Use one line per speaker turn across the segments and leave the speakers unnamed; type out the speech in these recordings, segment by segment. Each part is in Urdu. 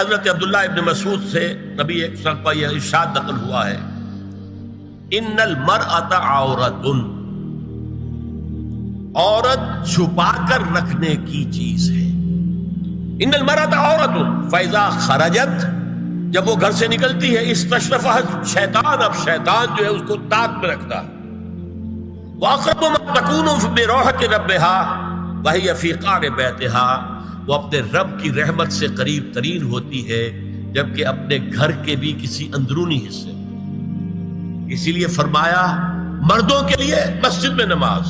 حضرت عبداللہ ابن مسعود سے نبی ایک وسلم کا یہ ارشاد نقل ہوا ہے، ان المرأۃ عورۃ، عورت چھپا کر رکھنے کی چیز ہے۔ ان المرأۃ عورۃ فاذا خرجت، جب وہ گھر سے نکلتی ہے، استشرفها شیطان، اب شیطان جو ہے اس کو تاک میں رکھتا ہے۔ واقرب ما تکون بروحة ربها وهي في قعر بیتها، وہ اپنے رب کی رحمت سے قریب ترین ہوتی ہے جبکہ اپنے گھر کے بھی کسی اندرونی حصے میں۔ اسی لیے فرمایا مردوں کے لیے مسجد میں نماز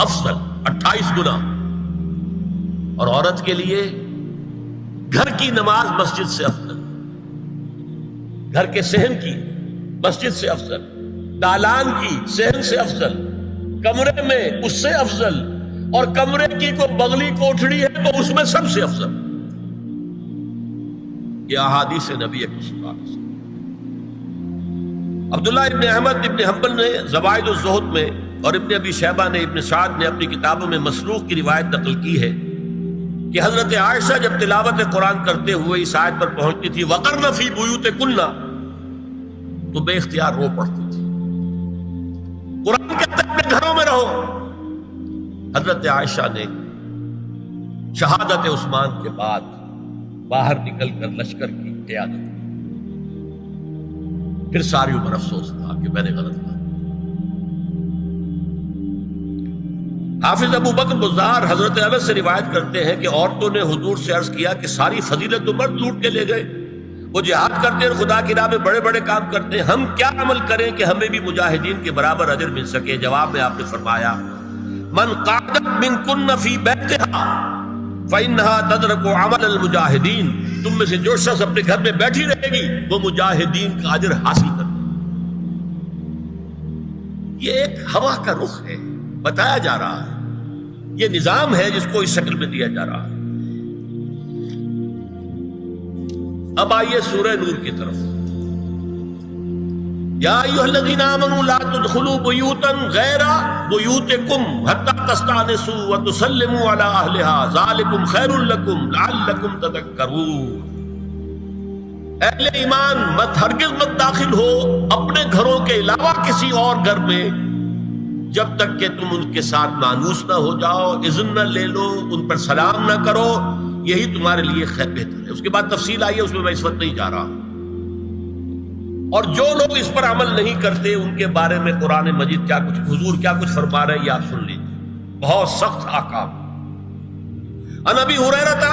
افضل 28 گنا، اور عورت کے لیے گھر کی نماز مسجد سے افضل، گھر کے صحن کی مسجد سے افضل، دالان کی صحن سے افضل، کمرے میں اس سے افضل، اور کمرے کی کوئی بغلی کوٹھڑی ہے تو اس میں سب سے افضل۔ یہ احادیث نبی اکرم صلی اللہ علیہ وسلم۔ عبداللہ ابن احمد ابن حنبل نے زوائد الزہد میں اور ابن ابی شیبہ نے ابن سعد نے اپنی کتابوں میں مسروق کی روایت نقل کی ہے کہ حضرت عائشہ جب تلاوت قرآن کرتے ہوئے اس آیت پر پہنچتی تھی وَقَرْنَ فِي بُيُوتِكُنَّ، تو بے اختیار رو پڑتی تھی۔ قرآن کہتا ہے اپنے گھروں میں رہو۔ حضرت عائشہ نے شہادت عثمان کے بعد باہر نکل کر لشکر کی قیادت کی، پھر ساری عمر افسوس تھا کہ میں نے غلط کیا۔ حافظ ابو بکر بزار حضرت انس سے روایت کرتے ہیں کہ عورتوں نے حضور سے عرض کیا کہ ساری فضیلت تو مرد لوٹ کے لے گئے، وہ جہاد کرتے ہیں، خدا کی راہ میں بڑے بڑے کام کرتے ہیں، ہم کیا عمل کریں کہ ہمیں بھی مجاہدین کے برابر اجر مل سکے؟ جواب میں آپ نے فرمایا من قعدت منکن فی بیتہا فإنہا تدرک عمل المجاہدین، تم میں سے جو شخص اپنے گھر میں بیٹھی رہے گی وہ مجاہدین کا اجر حاصل کرے۔ یہ ایک ہوا کا رخ ہے، بتایا جا رہا ہے، یہ نظام ہے جس کو اس شکل میں دیا جا رہا ہے۔ اب آئیے سورہ نور کی طرف۔ یا ایھا الذین آمنوا لا تدخلوا بیوتا غیر بیوتکم حتی تستأنسوا وتسلموا علی اہلها ذالکم خیر لکم لعلکم تذکرون۔ اہل ایمان مت ہرگز مت داخل ہو اپنے گھروں کے علاوہ کسی اور گھر میں جب تک کہ تم ان کے ساتھ مانوس نہ ہو جاؤ، اذن نہ لے لو، ان پر سلام نہ کرو، یہی تمہارے لیے خیر بہتر ہے۔ اس کے بعد تفصیل آئی ہے، اس میں میں اس وقت نہیں جا رہا۔ اور جو لوگ اس پر عمل نہیں کرتے ان کے بارے میں قرآن مجید کیا کچھ، حضور کیا کچھ فرما رہے ہیں یہ آپ سن لیجیے، بہت سخت احکام۔ عن ابی ہریرہ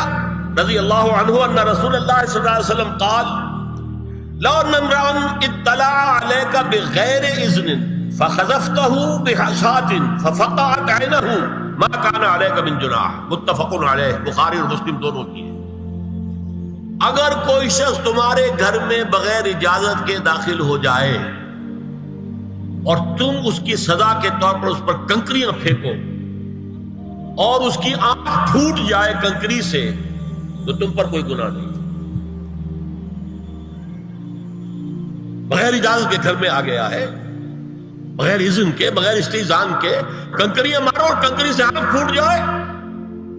رضی اللہ عنہ ان رسول اللہ صلی اللہ علیہ وسلم قال لو ان امرأ اطلع علیک بغیر اذن فخذفته بحشاة ففقعت عینہ ما کان علیک من جناح، متفق علیہ، بخاری اور مسلم دونوں کی ہے۔ اگر کوئی شخص تمہارے گھر میں بغیر اجازت کے داخل ہو جائے اور تم اس کی سزا کے طور پر اس پر کنکریاں پھینکو اور اس کی آنکھ پھوٹ جائے کنکری سے تو تم پر کوئی گناہ نہیں۔ بغیر اجازت کے گھر میں آ گیا ہے، بغیر اذن کے، بغیر استئذان کے کنکریاں مارو اور کنکری سے آنکھ پھوٹ جائے،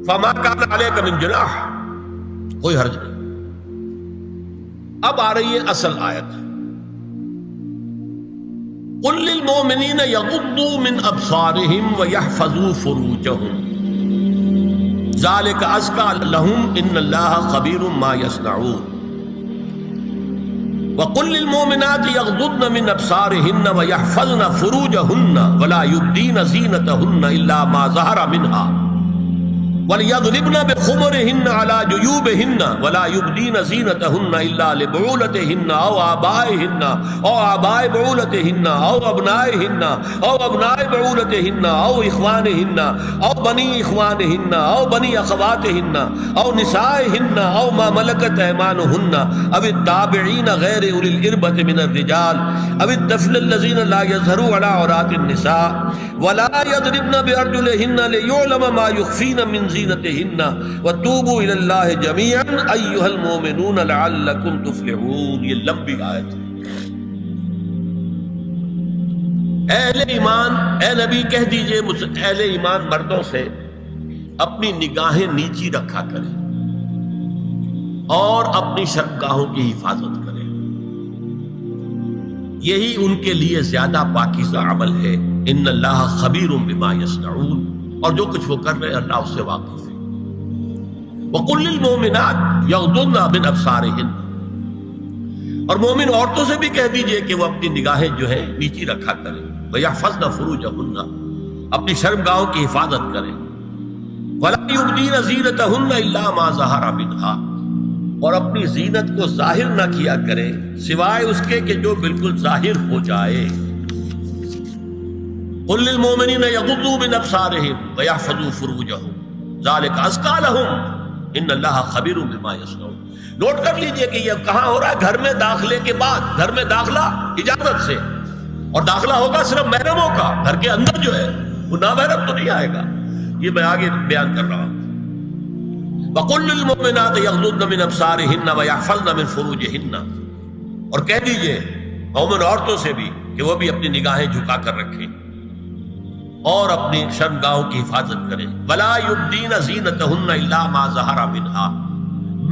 فما کان علیک من جناح، کوئی حرج نہیں۔ اب آ رہی ہے اصل آیت، قل للمؤمنین یغضوا من ابصارهم ویحفظوا فروجهم ذلک ازکی لهم ان اللہ خبیر ما یصنعون، وقل للمؤمنات یغضضن من ابصارهن ویحفظن فروجهن ولا یبدین زینتهن الا ما ظہر منها وَلْيَضْرِبْنَ بِخُمُرِهِنَّ عَلَى جُيُوبِهِنَّ وَلَا يُبْدِينَ زِينَتَهُنَّ إِلَّا لِبُعُولَتِهِنَّ أَوْ آبَائِهِنَّ أَوْ آبَاءِ بُعُولَتِهِنَّ أَوْ أَبْنَائِهِنَّ أَوْ أَبْنَاءِ بُعُولَتِهِنَّ أَوْ إِخْوَانِهِنَّ أَوْ بَنِي إِخْوَانِهِنَّ أَوْ بَنِي أَخَوَاتِهِنَّ أَوْ نِسَائِهِنَّ أَوْ مَا مَلَكَتْ أَيْمَانُهُنَّ أَوِ التَّابِعِينَ غَيْرِ أُولِي الْإِرْبَةِ مِنَ الرِّجَالِ أَوِ الطَّفْلِ الَّذِينَ لَا يَظْهَرُوا عَلَى عَوْرَاتِ النِّسَاءِ وَلَا يَضْرِبْنَ بِأَرْجُلِهِنَّ لِيُعْلَمَ مَا يُخْفِينَ مِنْ زینتہن وتوبوا الی اللہ جميعا ایھا المؤمنون لعلکم تفلحون۔ یہ لمبی آیت ہے۔ اہل ایمان، اے نبی کہہ دیجئے اہل ایمان مردوں سے اپنی نگاہیں نیچی رکھا کریں، اور اپنی شرمگاہوں کی حفاظت کریں، یہی ان کے لیے زیادہ پاکیزہ عمل ہے۔ ان اللہ خبیر بما یصنعون، اور جو کچھ وہ کر رہے ہیں اللہ اس سے واقف ہے۔ وَقُلْ لِلْمُؤْمِنَاتِ يَغْضُضْنَ مِنْ أَبْصَارِهِنَّ، اور مومن عورتوں سے بھی کہہ دیجئے کہ وہ اپنی نگاہیں جو ہے نیچی رکھا کریں، وَيَحْفَظْنَ فُرُوجَهُنَّ، اپنی شرمگاہوں کی حفاظت کریں، وَلَا يُبْدِينَ زِينَتَهُنَّ إِلَّا مَا ظَهَرَ مِنْهَا، اور اپنی زینت کو ظاہر نہ کیا کریں سوائے اس کے کہ جو بالکل ظاہر ہو جائے۔ قُلْ لِلْمُؤْمِنِينَ يَغُضُّوا مِنْ أَبْصَارِهِمْ وَيَحْفَظُوا فُرُوجَهُمْ ذَلِكَ أَزْكَىٰ لَهُمْ إِنَّ اللَّهَ خَبِيرٌ بِمَا يَصْنَعُونَ۔ نوٹ کر لیجئے کہ یہ کہاں ہو رہا ہے؟ گھر میں داخلے کے بعد، گھر میں داخلہ اجازت سے، اور داخلہ ہوگا صرف محرموں کا، گھر کے اندر جو ہے وہ نامحرم تو نہیں آئے گا، یہ میں آگے بیان کر رہا ہوں۔ وَقُلْ لِلْمُؤْمِنَاتِ يَغْضُضْنَ مِنْ أَبْصَارِهِنَّ وَيَحْفَظْنَ مِنْ فُرُوجِهِنَّ، اور کہہ دیجئے مومن عورتوں سے بھی کہ وہ بھی اپنی نگاہیں جھکا کر رکھیں اور اپنی شرمگاہوں کی حفاظت کریں۔ وَلَا يُبْدِينَ زِينَتَهُنَّ إِلَّا مَا ظَهَرَ مِنْهَا،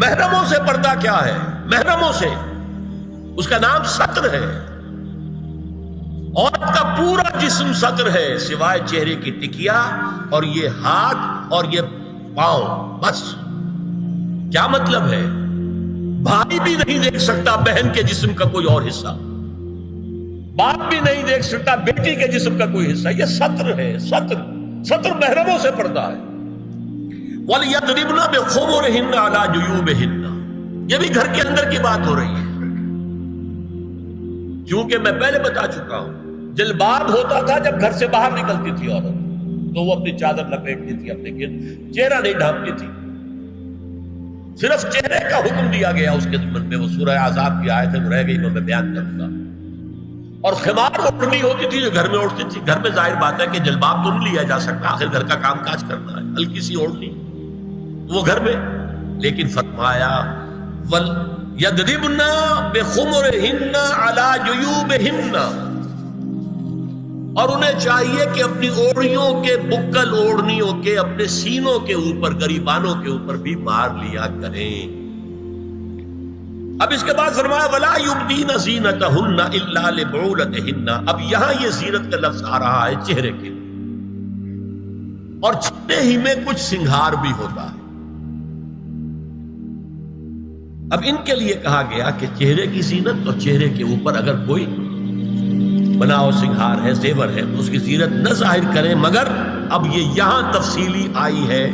محرموں سے پردہ کیا ہے؟ محرموں سے، اس کا نام ستر ہے۔ عورت کا پورا جسم ستر ہے سوائے چہرے کی ٹکیا اور یہ ہاتھ اور یہ پاؤں، بس۔ کیا مطلب ہے؟ بھائی بھی نہیں دیکھ سکتا بہن کے جسم کا کوئی اور حصہ، باپ بھی نہیں دیکھ سکتا بیٹی کے جسم کا کوئی حصہ، یہ ستر ہے، ستر محرموں سے پردہ ہے۔ وَلْيَضْرِبْنَ بِخُمُرِهِنَّ عَلَىٰ جُيُوبِهِنَّ، یہ بھی گھر کے اندر کی بات ہو رہی ہے، کیونکہ میں پہلے بتا چکا ہوں جلباب ہوتا تھا جب گھر سے باہر نکلتی تھی عورت، تو وہ اپنی چادر لپیٹتی تھی، اپنے چہرہ نہیں ڈھانپتی تھی، صرف چہرے کا حکم دیا گیا اس کے ضمن میں۔ وہ سورہ عذاب کی آیت ہے، وہ رہ گئی، وہ میں بیان کروں گا۔ اور خمار اوڑھنی ہوتی تھی جو گھر میں اوڑھتی تھی، گھر میں ظاہر بات ہے کہ جلباب تو نہیں لیا جا سکتا، آخر گھر کا کام کاج کرنا ہے، ہلکی سی اوڑھنی وہ گھر میں، لیکن فرمایا وَلْيَضْرِبْنَ بِخُمُرِهِنَّ عَلَىٰ جُيُوبِهِنَّ، اور انہیں چاہیے کہ اپنی اوڑھیوں کے، بکل اوڑھنیوں کے اپنے سینوں کے اوپر، گریبانوں کے اوپر بھی مار لیا کریں۔ اب اس کے بعد فرمایا وَلَا يُبْدِينَ زِينَتَهُنَّ إِلَّا لِبُعُولَتِهِنَّ، اب یہاں یہ زینت کا لفظ آ رہا ہے چہرے کے، اور چہرے ہی میں کچھ سنگھار بھی ہوتا ہے۔ اب ان کے لیے کہا گیا کہ چہرے کی زینت اور چہرے کے اوپر اگر کوئی بناؤ سنگھار ہے، زیور ہے، تو اس کی زینت نہ ظاہر کریں، مگر اب یہ یہاں تفصیلی آئی ہے،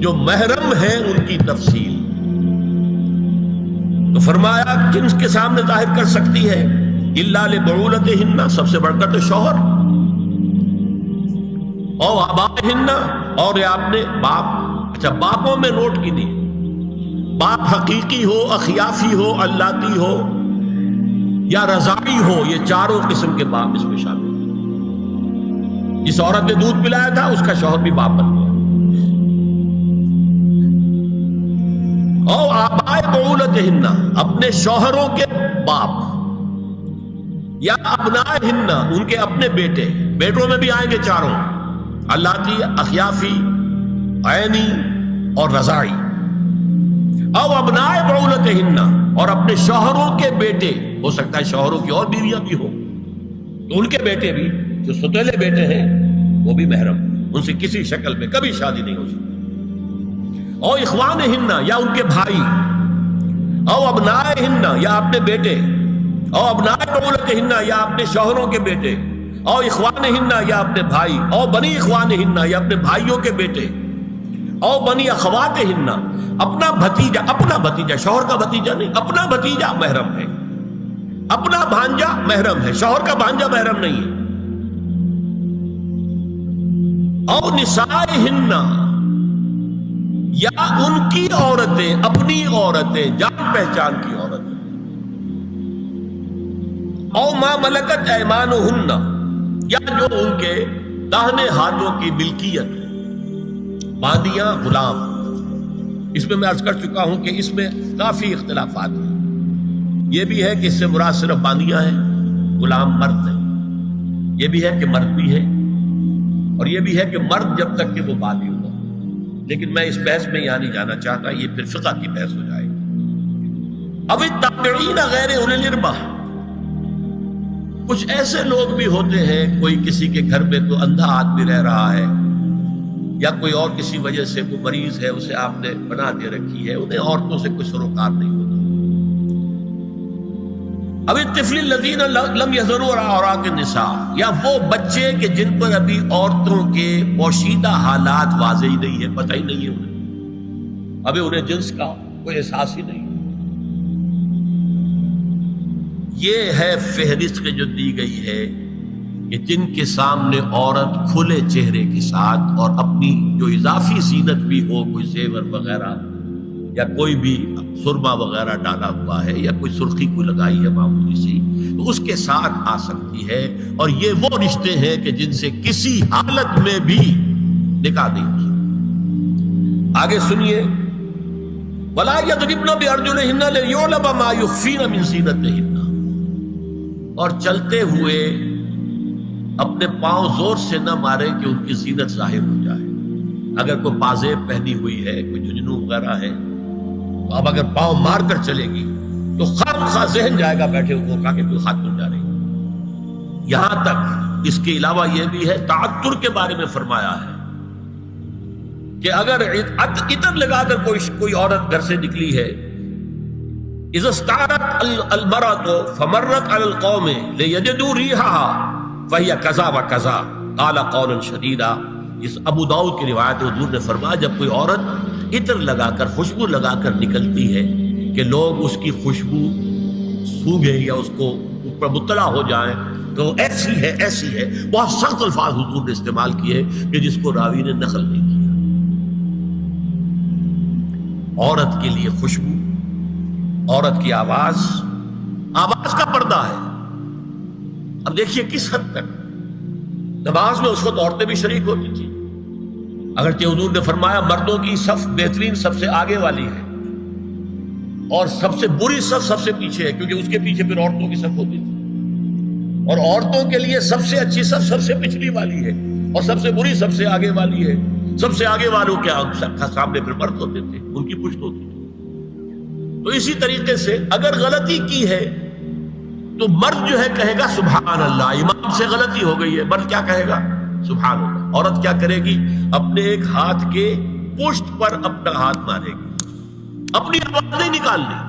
جو محرم ہے ان کی تفصیل۔ تو فرمایا کن کے سامنے ظاہر کر سکتی ہے؟ الا لبعولتہن، سب سے بڑھ کر تو شوہر، او آبائہن، اور یہ آپ نے باپ، اچھا باپوں میں نوٹ کی نہیں، باپ حقیقی ہو، اخیافی ہو، اللاتی ہو یا رضاعی ہو، یہ چاروں قسم کے باپ اس میں شامل ہیں۔ جس عورت نے دودھ پلایا تھا اس کا شوہر بھی باپ بن گیا۔ او آبائے بعولتہن، اپنے شوہروں کے باپ، یا ابنائہن، ان کے اپنے بیٹے، بیٹوں میں بھی آئیں گے چاروں، اللاتی، اخیافی، عینی اور رضاعی۔ او ابنائے بعولتہن، اور اپنے شوہروں کے بیٹے، ہو سکتا ہے شوہروں کی اور بیویاں بھی ہوں، تو ان کے بیٹے بھی، جو ستیلے بیٹے ہیں وہ بھی محرم، ان سے کسی شکل میں کبھی شادی نہیں ہو سکتی۔ او اخوانہن، یا ان کے بھائی، او ابنائہن، یا اپنے بیٹے، او ابنائے بعولتہن، یا اپنے شوہروں کے بیٹے، او اخوانہن، یا اپنے بھائی، او بنی اخوانہن، یا اپنے بھائیوں کے بیٹے، او بنی اخواتہن، اپنا بھتیجا، شوہر کا بھتیجا نہیں، اپنا بھتیجا محرم ہے، اپنا بھانجا محرم ہے، شوہر کا بھانجا محرم نہیں ہے۔ او نسائہن، یا ان کی عورتیں، اپنی عورتیں، جان پہچان کی عورتیں۔ او ما ملکت ایمانہن، یا جو ان کے داہنے ہاتھوں کی ملکیت ہے، باندیاں، غلام۔ اس میں عرض کر چکا ہوں کہ اس میں کافی اختلافات ہیں، یہ بھی ہے کہ اس سے مراد صرف باندیاں ہیں، غلام مرد ہیں، یہ بھی ہے کہ مرد بھی ہے، اور یہ بھی ہے کہ مرد جب تک کہ وہ باندی ہوگا، لیکن میں اس بحث میں یہاں نہیں جانا چاہتا، یہ پھر فقہ کی بحث ہو جائے گی۔ اب التابعین غیر اولی الاربہ، کچھ ایسے لوگ بھی ہوتے ہیں، کوئی کسی کے گھر میں کوئی اندھا آدمی رہ رہا ہے یا کوئی اور کسی وجہ سے کوئی مریض ہے، اسے آپ نے بنا دے رکھی ہے، انہیں عورتوں سے کوئی سروکار نہیں ہوتا۔ اب الطفل الذین لم یظہروا علی عورات النساء، یا وہ بچے کہ جن پر ابھی عورتوں کے پوشیدہ حالات واضح ہی نہیں ہے، پتہ ہی نہیں ہے انہیں، ابھی انہیں جنس کا کوئی احساس ہی نہیں۔ یہ ہے فہرست جو دی گئی ہے کہ جن کے سامنے عورت کھلے چہرے کے ساتھ اور اپنی جو اضافی زینت بھی ہو، کوئی زیور وغیرہ یا کوئی بھی سرما وغیرہ ڈالا ہوا ہے یا کوئی سرخی کو لگائی ہے معمولی سی، تو اس کے ساتھ آ سکتی ہے، اور یہ وہ رشتے ہیں کہ جن سے کسی حالت میں بھی نکاح نہیں ہو سکتا۔ آگے سنیے، وَلَا يَضْرِبْنَ بِأَرْجُلِهِنَّ لِيُعْلَمَ مَا يُخْفِينَ مِنْ زِينَتِهِنَّ، اور چلتے ہوئے اپنے پاؤں زور سے نہ مارے کہ ان کی زینت ظاہر ہو جائے۔ اگر کوئی پازیب پہنی ہوئی ہے، کوئی جھنجھنو وغیرہ ہے، تو اب اگر پاؤں مار کر چلے گی تو خواہ ذہن جائے گا بیٹھے ہوئے کا کہ کوئی خاتون جا رہی ہے۔ یہاں تک اس کے علاوہ یہ بھی ہے، تعطر کے بارے میں فرمایا ہے کہ اگر عطر لگا کر کوئی عورت گھر سے نکلی ہے، اذا استعارت المرأة فمرت على القوم ليجدوا ريحها فهي كذا وكذا قال قولا شديدا، اس ابو داؤد کی روایت حضور نے فرمایا جب کوئی عورت عطر لگا کر خوشبو لگا کر نکلتی ہے کہ لوگ اس کی خوشبو سونگیں یا اس کو اوپر مطلع ہو جائیں تو ایسی ہے ایسی ہے، بہت سخت الفاظ حضور نے استعمال کیے کہ جس کو راوی نے نقل نہیں کیا۔ عورت کے لیے خوشبو، عورت کی آواز کا پردہ ہے۔ اب دیکھیے کس حد تک نماز میں اس وقت عورتیں بھی شریک ہوتی تھی، اگرچہ حضور نے فرمایا مردوں کی صف بہترین سب سے آگے والی ہے اور سب سے بری صف سب سے پیچھے ہے، کیونکہ اس کے پیچھے پھر عورتوں کی صف ہوتی تھی، اور عورتوں کے لیے سب سے اچھی صف سب سے پچھلی والی ہے اور سب سے بری سب سے آگے والی ہے۔ سب سے آگے والوں کے سامنے پھر مرد ہوتے تھے، ان کی پشت ہوتی تھی۔ تو اسی طریقے سے اگر غلطی کی ہے تو مرد جو ہے کہے گا سبحان اللہ، امام سے غلطی ہو گئی ہے، مرد کیا کہے گا؟ سبحان اللہ۔ عورت کیا کرے گی؟ اپنے ایک ہاتھ کے پشت پر اپنا ہاتھ مارے گی، اپنی آواز نہیں نکالنی،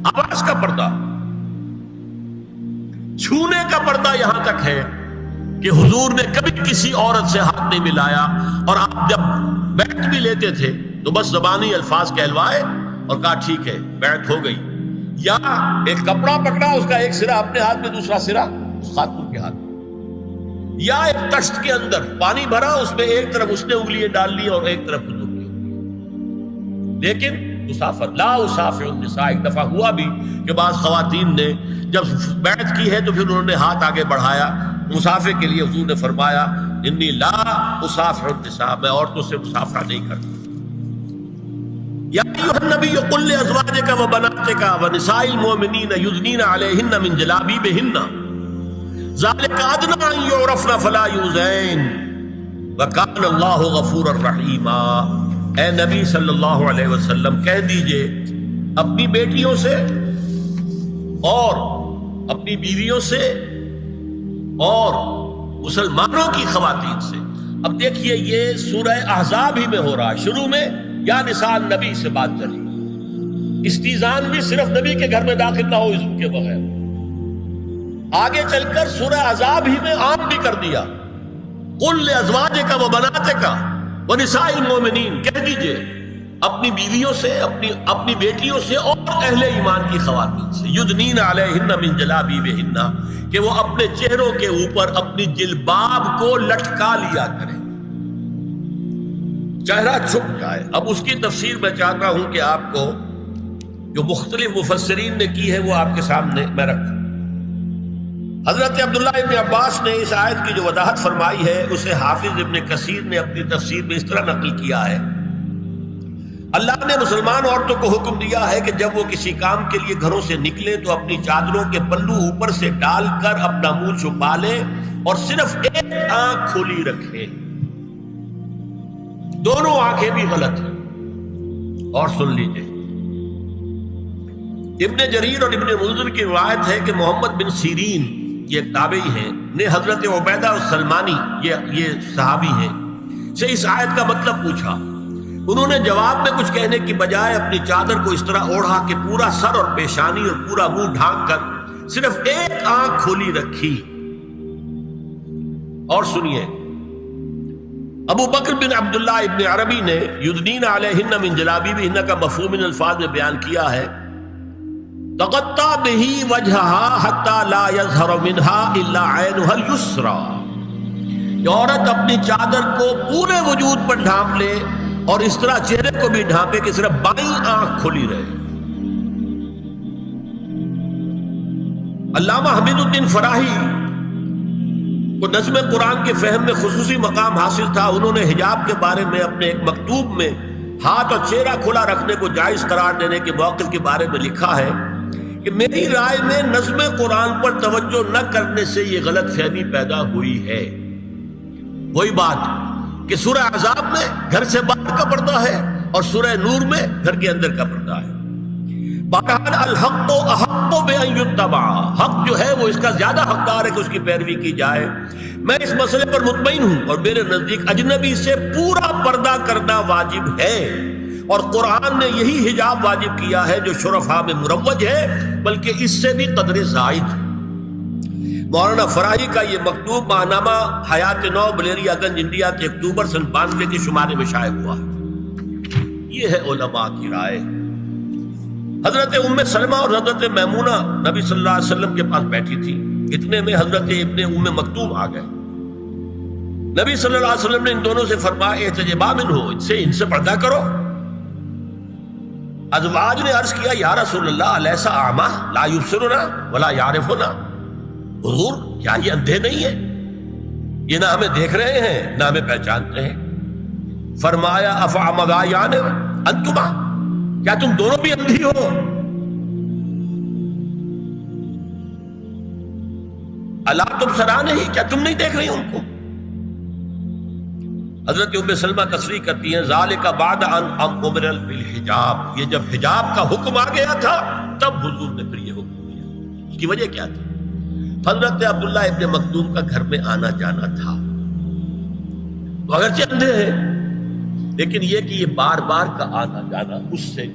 آواز کا پردہ، چھونے کا پردہ یہاں تک ہے کہ حضور نے کبھی کسی عورت سے ہاتھ نہیں ملایا، اور آپ جب بیعت بھی لیتے تھے تو بس زبانی الفاظ کہلوائے اور کہا ٹھیک ہے بیعت ہو گئی، یا ایک کپڑا پکڑا، اس کا ایک سرا اپنے ہاتھ میں دوسرا سرا اس خاتون کے ہاتھ میں، یا ایک تشت کے اندر پانی بھرا، اس میں ایک طرف اس نے انگلیاں ڈال لی اور ایک طرف حضور کی انگلیاں۔ لیکن مسافر لا اسافر النساء، ایک دفعہ ہوا بھی کہ بعض خواتین نے جب بیعت کی ہے تو پھر انہوں نے ہاتھ آگے بڑھایا مسافر کے لیے، حضور نے فرمایا انی لا اسافر النساء، میں عورتوں سے مسافرہ نہیں کرتا۔ یا ایھا النبی قل لازواجک وبناتک ونساء المؤمنین یدنین علیہن من جلابیبہن ذلک ادنی ان یعرفن فلا یؤذین وکان اللہ غفورا رحیما۔ اے نبی صلی اللہ علیہ وسلم کہہ دیجئے اپنی بیٹیوں سے اور اپنی بیویوں سے اور مسلمانوں کی خواتین سے۔ اب دیکھیے یہ سورہ احزاب ہی میں ہو رہا ہے، شروع میں یا نساء نبی سے بات چلی، استیزان بھی صرف نبی کے گھر میں داخل نہ ہو اذن کے بغیر، آگے چل کر سورہ احزاب ہی میں عام بھی کر دیا، قل لازواجک وبناتک ونساء المؤمنین، کہہ دیجئے اپنی بیویوں سے اپنی بیٹیوں سے اور اہل ایمان کی خواتین سے، یدنین علیہن من جلابیبہن، کہ وہ اپنے چہروں کے اوپر اپنی جلباب کو لٹکا لیا کریں، چہرہ چھپ جائے۔ اب اس کی تفسیر میں چاہتا ہوں کہ آپ کو جو مختلف مفسرین نے کی ہے وہ آپ کے سامنے میں رکھوں۔ حضرت عبداللہ ابن عباس نے اس آیت کی جو وضاحت فرمائی ہے اسے حافظ ابن کثیر نے اپنی تفسیر میں اس طرح نقل کیا ہے، اللہ نے مسلمان عورتوں کو حکم دیا ہے کہ جب وہ کسی کام کے لیے گھروں سے نکلے تو اپنی چادروں کے پلو اوپر سے ڈال کر اپنا منہ چھپا لے اور صرف ایک آنکھ کھلی رکھے، دونوں آنکھیں بھی غلط ہیں۔ اور سن لیجئے ابن جریر اور ابن منذر کی روایت ہے کہ محمد بن سیرین یہ ایک تابعی ہیں نے حضرت عبیدہ السلمانی یہ صحابی ہیں سے اس آیت کا مطلب پوچھا. انہوں نے جواب میں کچھ کہنے کی بجائے اپنی چادر کو اس طرح اوڑھا کہ پورا سر اور پیشانی اور پورا منہ ڈھانک کر صرف ایک آنکھ کھولی رکھی. اور سنیے ابو بکر بن عبداللہ ابن عربی نے یدنین علیہن من جلابیبہن کا مفہوم ان الفاظ میں بیان کیا ہے تغطى به وجهها حتى لا يظهر منها الا عينها اليسرى. عورت اپنی چادر کو پورے وجود پر ڈھانپ لے اور اس طرح چہرے کو بھی ڈھانپے کہ صرف بائیں آنکھ کھلی رہے. علامہ حمید الدین فراہی کو نظم قرآن کے فہم میں خصوصی مقام حاصل تھا. انہوں نے حجاب کے بارے میں اپنے ایک مکتوب میں ہاتھ اور چہرہ کھلا رکھنے کو جائز قرار دینے کے موقف کے بارے میں لکھا ہے کہ میری رائے میں نظم قرآن پر توجہ نہ کرنے سے یہ غلط فہمی پیدا ہوئی ہے. وہی بات کہ سورہ عذاب میں گھر سے باہر کا پردہ ہے اور سورہ نور میں گھر کے اندر کا پردہ ہے. بہرحال الحق احق بان یتبع، حق جو ہے وہ اس کا زیادہ حقدار ہے کہ اس کی پیروی کی جائے. میں اس مسئلے پر مطمئن ہوں اور میرے نزدیک اجنبی سے پورا پردہ کرنا واجب ہے اور قرآن نے یہی حجاب واجب کیا ہے جو شرفاء میں مروج ہے بلکہ اس سے بھی قدر زائد. مولانا فراہی کا یہ مکتوب ماہنامہ حیات نو بلیریا گنج انڈیا کے اکتوبر سن 92 کے شمارے میں شائع ہوا. یہ ہے علماء کی رائے. حضرت ام سلمہ اور حضرت میمونہ نبی صلی اللہ علیہ وسلم کے پاس بیٹھی تھی. اتنے میں حضرت ابن ام مکتوم آ گئے. نبی صلی اللہ علیہ وسلم نے ان دونوں سے فرمایا احتجبا منہو، ان سے پردہ کرو. ازواج نے عرض کیا یا رسول اللہ الیس اعمی لا یبصرنا ولا یعرفنا، حضور کیا یہ اندھے نہیں ہیں؟ یہ نہ ہمیں دیکھ رہے ہیں نہ ہمیں پہچانتے ہیں. فرمایا افعمذایان انتما، کیا تم دونوں بھی اندھی ہو؟ الا تبصران ہی، کیا تم نہیں دیکھ رہی ان کو؟ حضرت ام سلمہ تصریح کرتی ہیں ذالک بعد ان امر بالحجاب، یہ جب حجاب کا حکم آ گیا تھا تب حضور نے پھر یہ حکم دیا. اس کی وجہ کیا تھی؟ حضرت عبداللہ ابن مکتوم کا گھر میں آنا جانا تھا. تو اگرچہ اندھے ہیں لیکن یہ کہ یہ بار بار کا آنا جانا اس سے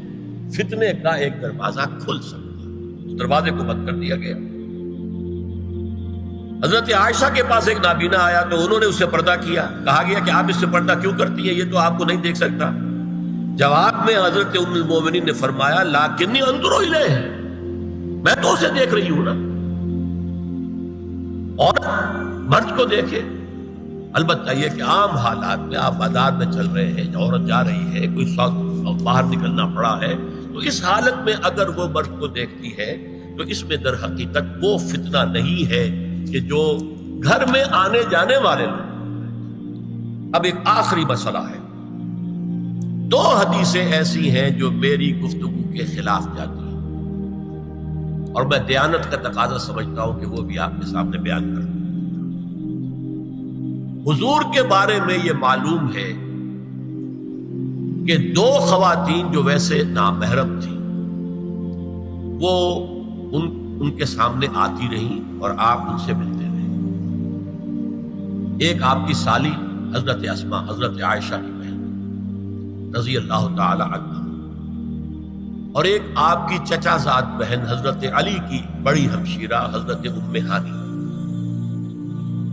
فتنے کا ایک دروازہ کھل سکتا ہے. اس دروازے کو بند کر دیا گیا. حضرت عائشہ کے پاس ایک نابینا آیا تو انہوں نے اس سے پردہ کیا. کہا گیا کہ آپ اس سے پردہ کیوں کرتی ہیں، یہ تو آپ کو نہیں دیکھ سکتا. جواب میں حضرت ام المومنین نے فرمایا لاکنی انظر الیہ، میں تو اسے دیکھ رہی ہوں نا. اور مرد کو دیکھے. البتہ یہ کہ عام حالات میں آپ بازار میں چل رہے ہیں، عورت جا رہی ہے، کوئی باہر نکلنا پڑا ہے، تو اس حالت میں اگر وہ مرد کو دیکھتی ہے تو اس میں در حقیقت وہ فتنہ نہیں ہے کہ جو گھر میں آنے جانے والے لوگ. اب ایک آخری مسئلہ ہے. 2 حدیثیں ایسی ہیں جو میری گفتگو کے خلاف جاتی ہیں اور میں دیانت کا تقاضا سمجھتا ہوں کہ وہ بھی آپ کے سامنے بیان کروں. حضور کے بارے میں یہ معلوم ہے کہ 2 خواتین جو ویسے نامحرم تھیں وہ ان کے سامنے آتی رہیں اور آپ ان سے ملتے رہے. ایک آپ کی سالی حضرت اسماء، حضرت عائشہ کی بہن رضی اللہ تعالی عنہ، اور ایک آپ کی چچا زاد بہن حضرت علی کی بڑی ہمشیرہ حضرت ام ہانی.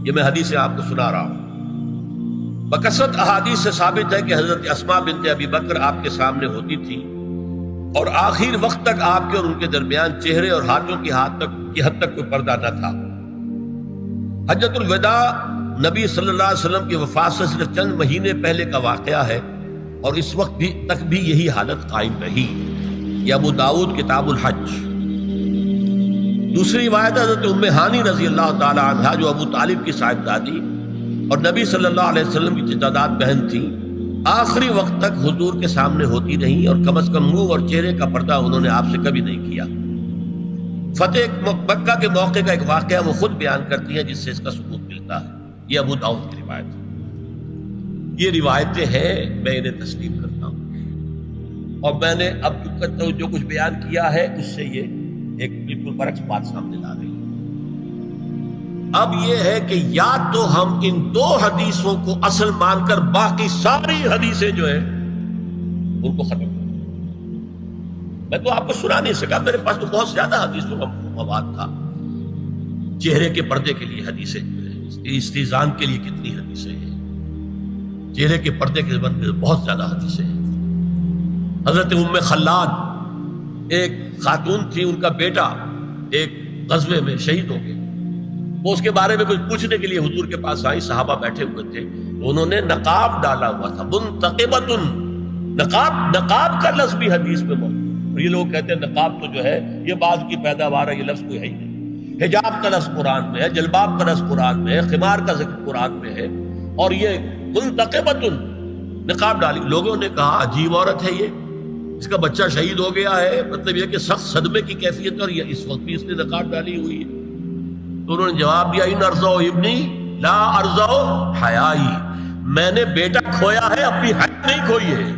یہ میں حدیث آپ کو سنا رہا ہوں. بکثرت احادیث سے ثابت ہے کہ حضرت اسماء بنت ابی بکر آپ کے سامنے ہوتی تھی اور آخر وقت تک آپ کے اور ان کے درمیان چہرے اور ہاتھوں کی حد تک کوئی پردہ نہ تھا. حجۃ الوداع نبی صلی اللہ علیہ وسلم کی وفات سے صرف چند مہینے پہلے کا واقعہ ہے اور اس وقت تک بھی یہی حالت قائم رہی. یہ ابو داؤد کتاب الحج. دوسری روایت حضرت ام ہانی رضی اللہ تعالی عنہا جو ابو طالب کی صاحبزادی اور نبی صلی اللہ علیہ وسلم کی چچاداد بہن تھی، آخری وقت تک حضور کے سامنے ہوتی رہی اور کم از کم منہ اور چہرے کا پردہ انہوں نے آپ سے کبھی نہیں کیا. فتح مکہ کے موقع کا ایک واقعہ وہ خود بیان کرتی ہیں جس سے اس کا ثبوت ملتا ہے. یہ ابو داؤد کی روایت ہے. یہ روایتیں ہیں، میں انہیں تسلیم کرتا ہوں. اور میں نے اب جو کچھ بیان کیا ہے اس سے یہ ایک بالکل برعکس بات سامنے لا رہی ہے۔ اب یہ ہے کہ یا تو ہم ان دو حدیثوں کو اصل مان کر باقی ساری حدیثیں جو ہیں ان کو ختم کر، میں تو آپ کو سنا نہیں سکا، میرے پاس تو بہت زیادہ حدیثوں کا مواد تھا۔ چہرے کے پردے کے لیے حدیثیں، استیزان کے لیے کتنی حدیثیں ہیں، چہرے کے پردے کے بارے میں بہت زیادہ حدیثیں ہیں۔ حضرت ام خلاد ایک خاتون تھی، ان کا بیٹا ایک غزوے میں شہید ہو گیا، وہ اس کے بارے میں کچھ پوچھنے کے لیے حضور کے پاس آئی، صحابہ بیٹھے ہوئے تھے، انہوں نے نقاب ڈالا ہوا تھا، منتقبۃ، نقاب کا لفظ بھی حدیث میں موجود ہے۔ اور یہ لوگ کہتے ہیں نقاب تو جو ہے یہ بعض کی پیداوار ہے، یہ لفظ کوئی ہے ہی نہیں۔ حجاب کا لفظ قرآن میں ہے، جلباب کا لفظ قرآن میں ہے، خمار کا ذکر قرآن میں ہے، اور یہ منتقبۃ نقاب ڈالی۔ لوگوں نے کہا عجیب عورت ہے یہ، اس کا بچہ شہید ہو گیا ہے، مطلب یہ کہ سخت صدمے کی کیفیت، اور یہ اس وقت بھی اس نے نقاب ڈالی ہوئی ہے۔ تو انہوں نے جواب دیا ان ارزو ابنی لا ارزو حیائی، میں نے بیٹا کھویا ہے، اپنی حیا نہیں کھوئی ہے۔